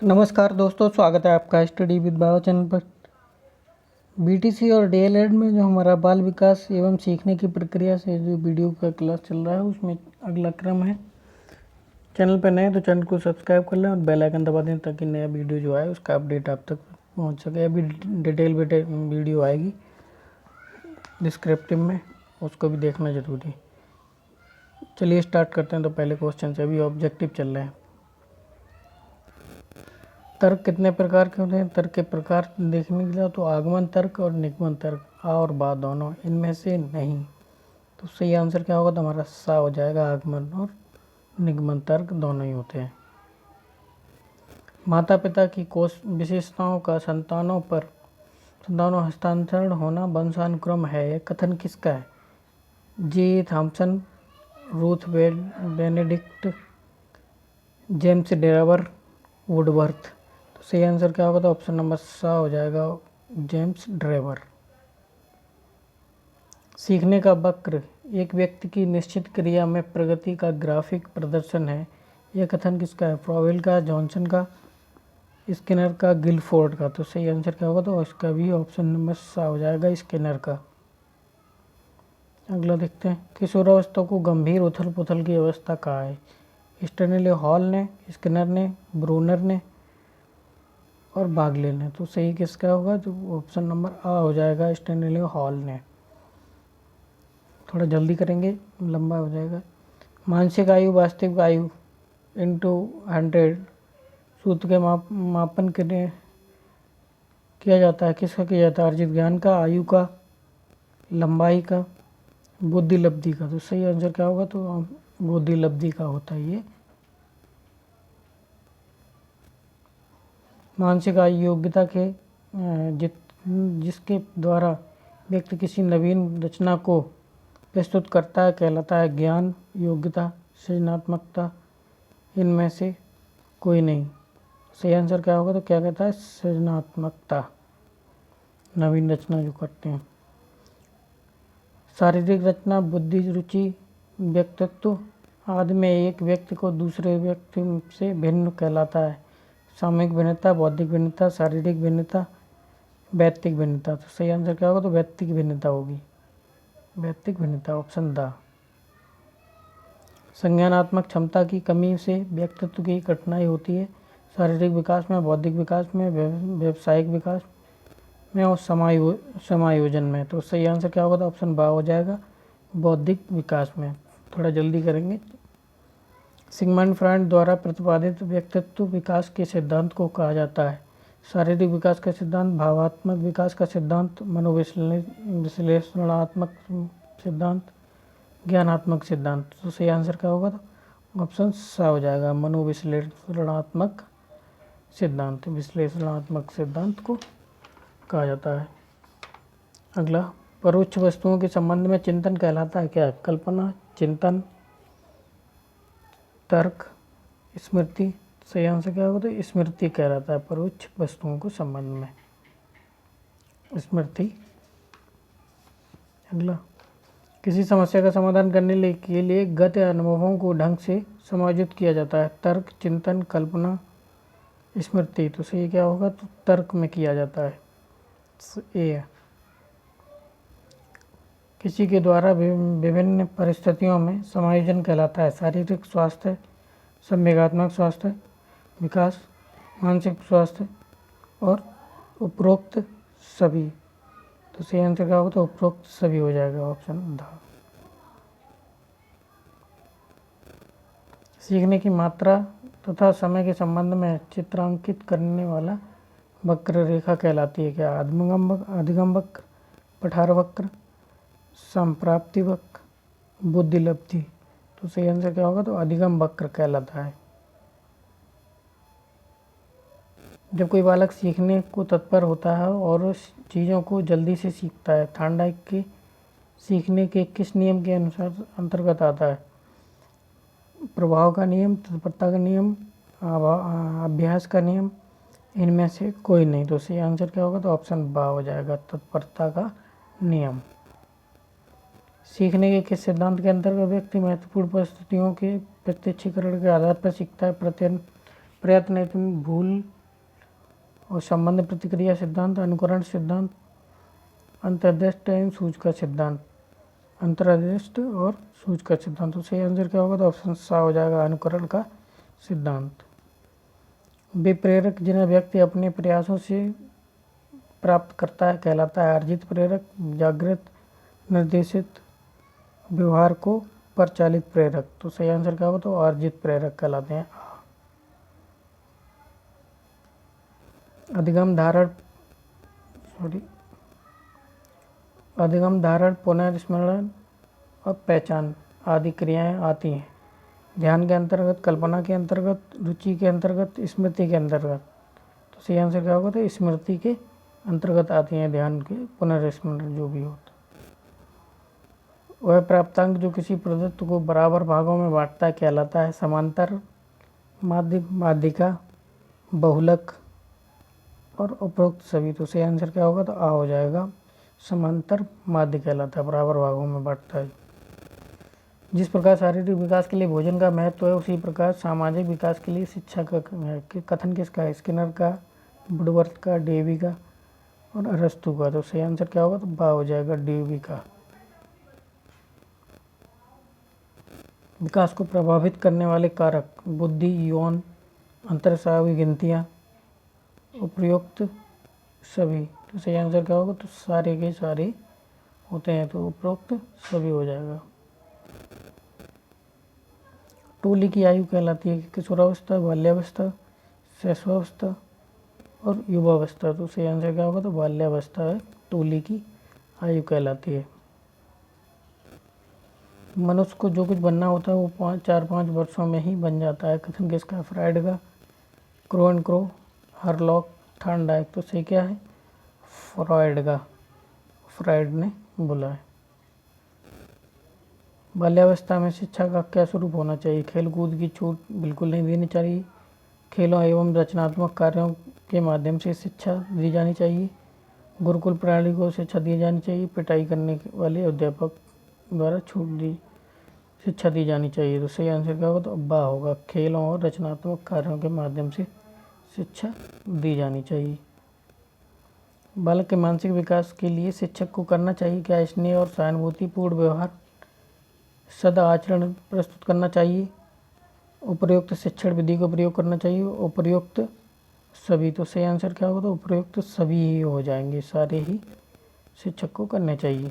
नमस्कार दोस्तों, स्वागत है आपका स्टडी विद बाबा चैनल पर। बीटीसी और डीएलएड में जो हमारा बाल विकास एवं सीखने की प्रक्रिया से जो वीडियो का क्लास चल रहा है उसमें अगला क्रम है। चैनल पर नए तो चैनल को सब्सक्राइब कर लें और बेल आइकन दबा दें ताकि नया वीडियो जो आए उसका अपडेट आप तक पहुंच सके। अभी डिटेल वीडियो आएगी डिस्क्रिप्टिव में, उसको भी देखना ज़रूरी है। चलिए स्टार्ट करते हैं। तो पहले क्वेश्चन से, अभी ऑब्जेक्टिव चल रहे हैं। तर्क कितने प्रकार के होते हैं? तर्क के प्रकार देखने के लिए तो आगमन तर्क और निगमन तर्क, आ और बा दोनों, इनमें से नहीं। तो सही आंसर क्या होगा? तो हमारा सा हो जाएगा। आगमन और निगमन तर्क दोनों ही होते हैं। माता पिता की कोश विशेषताओं का संतानों हस्तांतरण होना वंशानुक्रम है, यह कथन किसका है? जी Thomson, Ruth Benedict, James Drever, Woodworth. तो सही आंसर क्या होगा? तो ऑप्शन नंबर सा हो जाएगा, जेम्स ड्रेवर। सीखने का वक्र एक व्यक्ति की निश्चित क्रिया में प्रगति का ग्राफिक प्रदर्शन है, यह कथन किसका है? फ्रॉवेल का, जॉनसन का, स्किनर का, गिलफोर्ड का। तो सही आंसर क्या होगा? तो इसका भी ऑप्शन नंबर सा हो जाएगा, स्किनर का। अगला देखते हैं। किशोरावस्था को गंभीर उथल पुथल की अवस्था कहा है? स्टैनली हॉल ने, स्किनर ने, ब्रूनर ने और बागले ने। तो सही किसका होगा? तो ऑप्शन नंबर आ हो जाएगा, स्टैनली हॉल ने। थोड़ा जल्दी करेंगे, लंबा हो जाएगा। मानसिक आयु वास्तविक आयु इंटू 100 सूत्र के मापन के लिए किया जाता है। किसका किया जाता है? अर्जित ज्ञान का, आयु का, लंबाई का, बुद्धि लब्धि का। तो सही आंसर क्या होगा? तो बुद्धि लब्धि का होता है ये। मानसिक आयु योग्यता के जिसके द्वारा व्यक्ति किसी नवीन रचना को प्रस्तुत करता है कहलाता है ज्ञान, योग्यता, सृजनात्मकता, इनमें से कोई नहीं। सही आंसर क्या होगा? तो क्या कहता है? सृजनात्मकता, नवीन रचना जो करते हैं। शारीरिक रचना, बुद्धि, रुचि, व्यक्तित्व आदि में एक व्यक्ति को दूसरे व्यक्ति से भिन्न कहलाता है। सामूहिक भिन्नता, बौद्धिक भिन्नता, शारीरिक भिन्नता, वैयक्तिक भिन्नता। तो सही आंसर क्या होगा? तो वैयक्तिक भिन्नता होगी, वैयक्तिक भिन्नता, ऑप्शन द। संज्ञानात्मक क्षमता की कमी से व्यक्तित्व की कठिनाई होती है। शारीरिक विकास में, बौद्धिक विकास में, व्यावसायिक विकास में और समायोजन में। तो सही आंसर क्या होगा? तो ऑप्शन बा हो जाएगा, बौद्धिक विकास में। थोड़ा जल्दी करेंगे। सिगमंड फ्रॉइड द्वारा प्रतिपादित व्यक्तित्व विकास के सिद्धांत को कहा जाता है? शारीरिक विकास का सिद्धांत, भावात्मक विकास का सिद्धांत, मनोविश्लेषणात्मक सिद्धांत, ज्ञानात्मक सिद्धांत। तो सही आंसर क्या होगा? तो ऑप्शन सा हो जाएगा, मनोविश्लेषणात्मक सिद्धांत। विश्लेषणात्मक सिद्धांत को कहा जाता है। अगला, परोक्ष वस्तुओं के संबंध में चिंतन कहलाता है क्या? कल्पना, चिंतन, तर्क, स्मृति। सही आंसर क्या होगा? तो स्मृति कहलाता है परोक्ष वस्तुओं को संबंध में, स्मृति। अगला, किसी समस्या का समाधान करने के लिए गत अनुभवों को ढंग से समायोजित किया जाता है? तर्क, चिंतन, कल्पना, स्मृति। तो सही क्या होगा? तो तर्क में किया जाता है, ए। किसी के द्वारा विभिन्न परिस्थितियों में समायोजन कहलाता है? शारीरिक स्वास्थ्य, संवेगात्मक स्वास्थ्य, विकास, मानसिक स्वास्थ्य और उपरोक्त सभी। तो सही आंसर क्या होगा? तो उपरोक्त सभी हो जाएगा, ऑप्शन द। सीखने की मात्रा तथा समय के संबंध में चित्रांकित करने वाला वक्र रेखा कहलाती है क्या? अधिगम वक्र, पठार वक्र, संप्राप्ति वक्र, बुद्धि लब्धि। तो सही आंसर क्या होगा? तो अधिगम वक्र कहलाता है। जब कोई बालक सीखने को तत्पर होता है और चीज़ों को जल्दी से सीखता है, थॉर्नडाइक के सीखने के किस नियम के अनुसार अंतर्गत आता है? प्रभाव का नियम, तत्परता का नियम, अभ्यास का नियम, इनमें से कोई नहीं। तो सही आंसर क्या होगा? तो ऑप्शन बा हो जाएगा, तत्परता का नियम। सीखने के किस सिद्धांत के अंतर्गत व्यक्ति महत्वपूर्ण परिस्थितियों के प्रत्यक्षीकरण के आधार पर सीखता है? प्रयत्न, भूल और संबंध प्रतिक्रिया सिद्धांत, अनुकरण सिद्धांत, अंतर्दृष्ट एवं सूचक सिद्धांत, अंतर्दृष्ट और सूचक सिद्धांत। तो सही आंसर क्या होगा? तो ऑप्शन सा हो जाएगा, अनुकरण का सिद्धांत। वे प्रेरक जिन्हें व्यक्ति अपने प्रयासों से प्राप्त करता है कहलाता है अर्जित प्रेरक, जागृत, निर्देशित, व्यवहार को परिचालित प्रेरक। तो सही आंसर क्या होगा? तो अर्जित प्रेरक कहलाते हैं। अधिगम धारण, पुनर्स्मरण और पहचान आदि क्रियाएं आती हैं ध्यान के अंतर्गत, कल्पना के अंतर्गत, रुचि के अंतर्गत, स्मृति के अंतर्गत। तो सही आंसर क्या होगा? तो स्मृति के अंतर्गत आती हैं ध्यान के पुनर्स्मरण जो भी होता है। वह प्राप्तांक जो किसी प्रदत्त को बराबर भागों में बांटता है कहलाता है समांतर, माध्यिका, बहुलक और उपरोक्त सभी। तो सही आंसर क्या होगा? तो आ हो जाएगा, समांतर माध्य कहलाता है, बराबर भागों में बांटता है। जिस प्रकार शारीरिक विकास के लिए भोजन का महत्व है उसी प्रकार सामाजिक विकास के लिए शिक्षा का कथन किसका है? स्किनर का, वुडवर्थ का, डेवी का और अरस्तु का। तो सही आंसर क्या होगा? तो बा हो जाएगा, डेवी का। विकास को प्रभावित करने वाले कारक बुद्धि, यौन, अंतरस्रावी गिनतियाँ, उपयुक्त सभी। तो सही आंसर क्या होगा? तो सारे के सारे होते हैं, तो उपरोक्त सभी हो जाएगा। टोली की आयु कहलाती है किशोरावस्था, बाल्यावस्था, शैशवावस्था और युवावस्था। तो सही आंसर क्या होगा? तो बाल्यावस्था है टोली की आयु कहलाती है। मनुष्य को जो कुछ बनना होता है वो 4-5 वर्षों में ही बन जाता है, कथन किसका? फ्राइड का, crow and crow, Hurlock, Thorndike. तो सही क्या है? फ्रॉइड का, फ्राइड ने बोला है। बाल्यावस्था में शिक्षा का क्या स्वरूप होना चाहिए? खेल कूद की छूट बिल्कुल नहीं देनी चाहिए, खेलों एवं रचनात्मक कार्यों के माध्यम से शिक्षा दी जानी चाहिए, गुरुकुल प्रणाली को शिक्षा दी जानी चाहिए, पिटाई करने वाले अध्यापक द्वारा शिक्षा दी जानी चाहिए। तो सही आंसर क्या होगा? तो बा होगा, खेलों और रचनात्मक कार्यों के माध्यम से शिक्षा दी जानी चाहिए। बालक के मानसिक विकास के लिए शिक्षक को करना चाहिए क्या? स्नेह और सहानुभूतिपूर्ण व्यवहार, सदा आचरण प्रस्तुत करना चाहिए, उपयुक्त शिक्षण विधि का प्रयोग करना चाहिए, उपयुक्त सभी। तो सही आंसर क्या होगा? तो उपयुक्त सभी ही हो जाएंगे, सारे ही शिक्षक को करने चाहिए।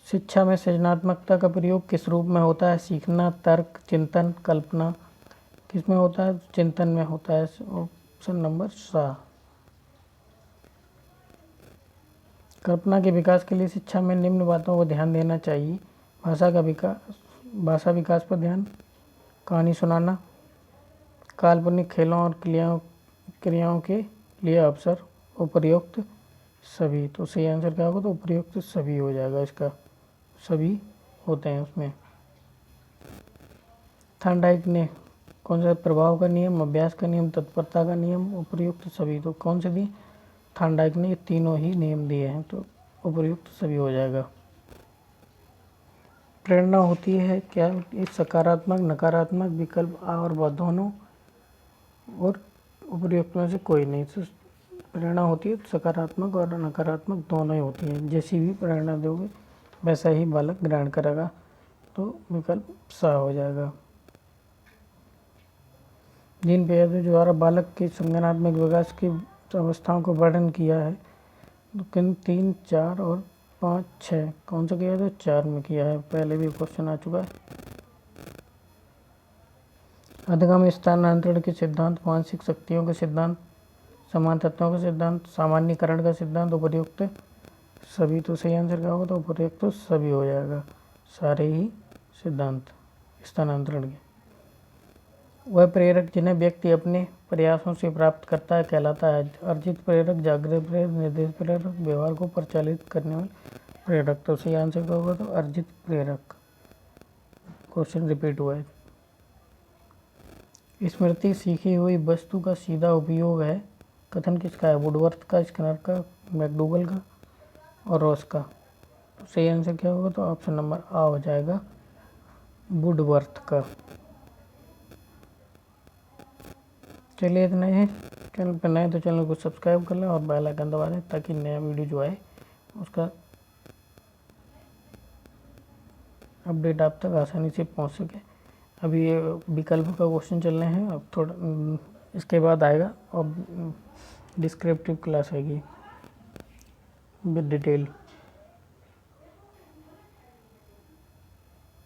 शिक्षा में सृजनात्मकता का प्रयोग किस रूप में होता है? सीखना, तर्क, चिंतन, कल्पना। किस में होता है? चिंतन में होता है। ऑप्शन नंबर सा। कल्पना के विकास के लिए शिक्षा में निम्न बातों को ध्यान देना चाहिए। भाषा विकास पर ध्यान, कहानी सुनाना, काल्पनिक खेलों और क्रियाओं के लिए अवसर, उपयुक्त सभी। तो सही आंसर क्या होगा? तो उपयुक्त सभी हो जाएगा, इसका सभी होते हैं उसमें। थॉर्नडाइक ने कौन सा? प्रभाव का नियम, अभ्यास का नियम, तत्परता का नियम, उपयुक्त सभी। तो कौन से दिए? थॉर्नडाइक ने ये तीनों ही नियम दिए हैं, तो उपयुक्त सभी हो जाएगा। प्रेरणा होती है क्या? इस सकारात्मक, नकारात्मक, विकल्प आ और ब दोनों और उपयुक्त में से कोई नहीं। तो प्रेरणा होती है सकारात्मक और नकारात्मक दोनों ही होती हैं। जैसी भी प्रेरणा दोगे वैसा ही बालक ग्रहण करेगा, तो विकल्प सा हो जाएगा। दीन दयाल द्वारा बालक के संज्ञानात्मक विकास की अवस्थाओं को वर्णन किया है, तो किन 3, 4 और 5, 6 कौन सा किया है? तो 4 में किया है, पहले भी क्वेश्चन आ चुका है। अधिगम स्थानांतरण के सिद्धांत, मानसिक शक्तियों के सिद्धांत, समान तत्वों का सिद्धांत, सामान्यीकरण का सिद्धांत, उपयुक्त सभी। तो सही आंसर क्या होगा? तो उपयुक्त तो सभी हो जाएगा, सारे ही सिद्धांत स्थानांतरण के। वह प्रेरक जिन्हें व्यक्ति अपने प्रयासों से प्राप्त करता है कहलाता है अर्जित प्रेरक, जागृत प्रेरक, निर्देश प्रेरक, व्यवहार को परिचालित करने वाले प्रेरक। तो सही आंसर क्या होगा? तो अर्जित प्रेरक। क्वेश्चन रिपीट हुआ है। स्मृति सीखी हुई वस्तु का सीधा उपयोग है, कथन किसका है? वुडवर्थ का, स्किनर का, मैकडूगल का और रॉस का। तो सही आंसर क्या होगा? तो ऑप्शन नंबर आ हो जाएगा, वुडवर्थ का। चलिए इतना ही। चैनल पर नए तो चैनल को सब्सक्राइब कर लें और बेल आइकन दबा दें ताकि नया वीडियो जो आए उसका अपडेट आप तक आसानी से पहुंच सके। अभी ये विकल्प का क्वेश्चन चल रहे हैं, अब थोड़ा इसके बाद आएगा और डिस्क्रिप्टिव क्लास आएगी विद डिटेल।